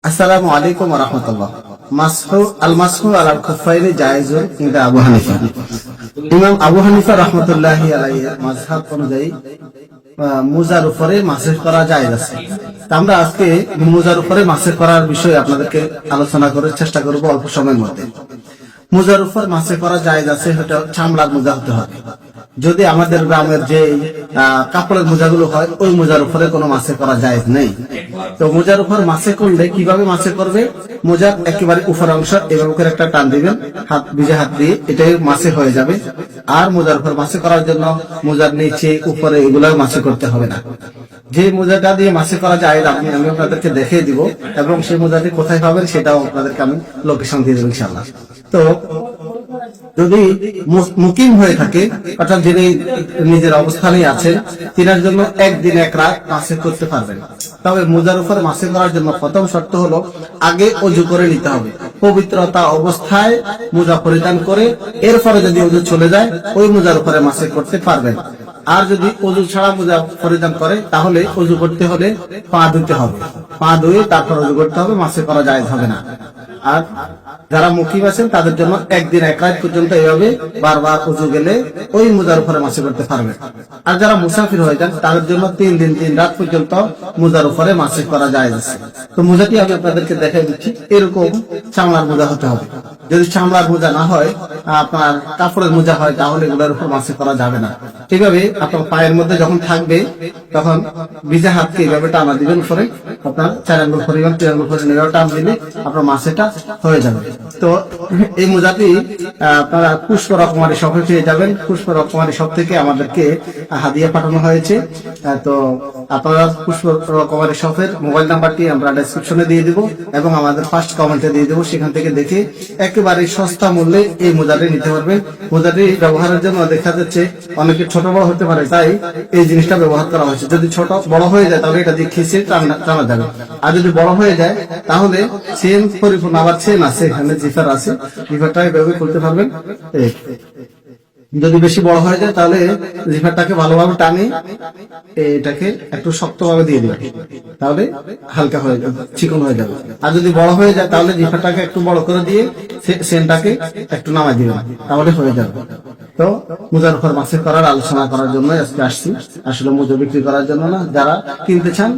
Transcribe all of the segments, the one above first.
আসসালামু আলাইকুম ওয়া রাহমাতুল্লাহ। মাসহু আলাল খুফাইনি জায়েজুন ইনদা আবু হানিফা। ইমাম আবু হানিফা রাহমাতুল্লাহি আলাইহি মাযহাব অনুযায়ী মুজার উপরে মাসহ করা জায়েজ আছে। আমরা আজকে মুজার উপরে মাসহ করার বিষয়ে আপনাদেরকে আলোচনা করার চেষ্টা করব অল্প সময়ের মধ্যে। মুজার উপর মাসহ করা জায়েজ আছে, এটা চামড়ার মোজা হতে হবে। যদি আমাদের গ্রামের যে কাপড়ের মোজাগুলো হয় ওই মোজার উপরে কোনো মাসে করা জায়েজ নেই। তো মোজার উপর মাসে করলে কিভাবে মাসে করবে? মোজার একেবারে উপর অংশ এভাবে করে একটা টান দিবেন, ভিজে হাত দিয়ে, এটাই মাসে হয়ে যাবে। আর মোজার উপর মাসে করার জন্য মোজার নিচে উপরে এগুলো মাসে করতে হবে না। যে মোজাটা দিয়ে মাসে করা যায় আমি আপনাদেরকে দেখিয়ে দিব, এবং সেই মোজাটি কোথায় পাবেন সেটাও আপনাদেরকে আমি লোকেশন দিয়ে দেবো ইনশাআল্লাহ। তো যদি মুকিম হয়ে থাকে, অর্থাৎ যিনি নিজের অবস্থানে আছেন, তিনার জন্য একদিন এক রাত মাসে করতে পারবেন। তবে মোজার উপর মাসে করার জন্য প্রথম শর্ত হলো আগে অজু করে নিতে হবে। পবিত্রতা অবস্থায় মোজা পরিধান করে এরপরে যদি অজু চলে যায় ওই মোজার উপরে মাসে করতে পারবেন। আর যদি অজু ছাড়া মোজা পরিধান করে তাহলে অজু করতে হলে পা ধুতে হবে, পা ধুয়ে তারপর অজু করতে হবে, মাসে করা জায়েজ হবে না। আর যারা মুকিম আছেন তাদের জন্য একদিন এক রাত পর্যন্ত এইভাবে বারবার উজু গেলে ওই মোজার উপরে মাসে করতে পারবে। আর যারা মুসাফির হয়ে যান তাদের জন্য 3 দিন 3 রাত পর্যন্ত মোজার উপরে মাসে করা যায়। তো মোজাটি আমি আপনাদেরকে দেখাই দিচ্ছি। এরকম চামড়ার মোজা হতে হবে। যদি চামড়ার মোজা না হয়, আপনার কাপড়ের মোজা হয়, তাহলে এগুলোর উপর মাসে করা যাবে না। এইভাবে আপনার পায়ের মধ্যে যখন থাকবে তখন ভিজা হাতকে এইভাবে টানা দিবেন উপরে, আপনার 4 আঙ্গুল পরিমাণ 3 আঙ্গুল পরিমাণ টান দিলে আপনার মাসেটা হয়ে যাবে। তো এই মোজাটি আপনারা পুষ্প রকমারি শপে পেয়ে যাবেন। পুষ্প রকমারি শপ থেকে আমাদেরকে হাদিয়া পাঠানো হয়েছে। তো আপনারা পুষ্প রকমারি শপের মোবাইল নাম্বারটি আমরা ডেসক্রিপশনে দিয়ে দিব এবং আমাদের ফার্স্ট কমেন্টে দিয়ে দেবো। সেখান থেকে দেখে একেবারে সস্তা মূল্যে এই মোজাটি নিতে পারবেন। মোজাটি ব্যবহারের জন্য দেখা যাচ্ছে অনেকে ছোট বড় হতে পারে, তাই এই জিনিসটা ব্যবহার করা হয়েছে। যদি ছোট বড় হয়ে যায় তাহলে এটা দিয়ে খিসে টানা যাবে। আর যদি বড় হয়ে যায় তাহলে চেন পরিপূর্ণ আবার চেন আছে, এখানে জিফার আছে, জিফারটা এভাবে করতে পারবেন। যদি বেশি বড় হয়ে যায় তাহলে জিফারটাকে ভালোভাবে টানে এটাকে একটু শক্তভাবে দিয়ে দিবেন, তাহলে হালকা হয়ে যাবে, চিকন হয়ে যাবে। আর যদি বড় হয়ে যায় তাহলে জিফারটাকে একটু বড় করে দিয়ে সেনটাকে একটু নামাই দিবেন, তাহলে হয়ে যাবে। তো মোজার উপর মাসে করার আলোচনা করার জন্য আজকে আসছি, আসলে মোজা বিক্রি করার জন্য না। যারা কিনতে চান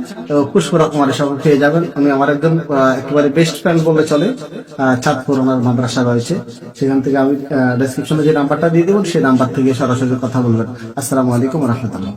পুষ্প রকমারি সব পেয়ে যাবেন। আমি আমার একদম একেবারে বেস্ট ফ্রেন্ড বলে চলে, চাঁদপুর আমার মাদ্রাসা রয়েছে, সেখান থেকে আমি ডেসক্রিপশনে যে নাম্বারটা দিয়ে দেবো সেই নাম্বার থেকে সরাসরি কথা বলবেন। আসসালামু আলাইকুম ওয়া রাহমাতুল্লাহ।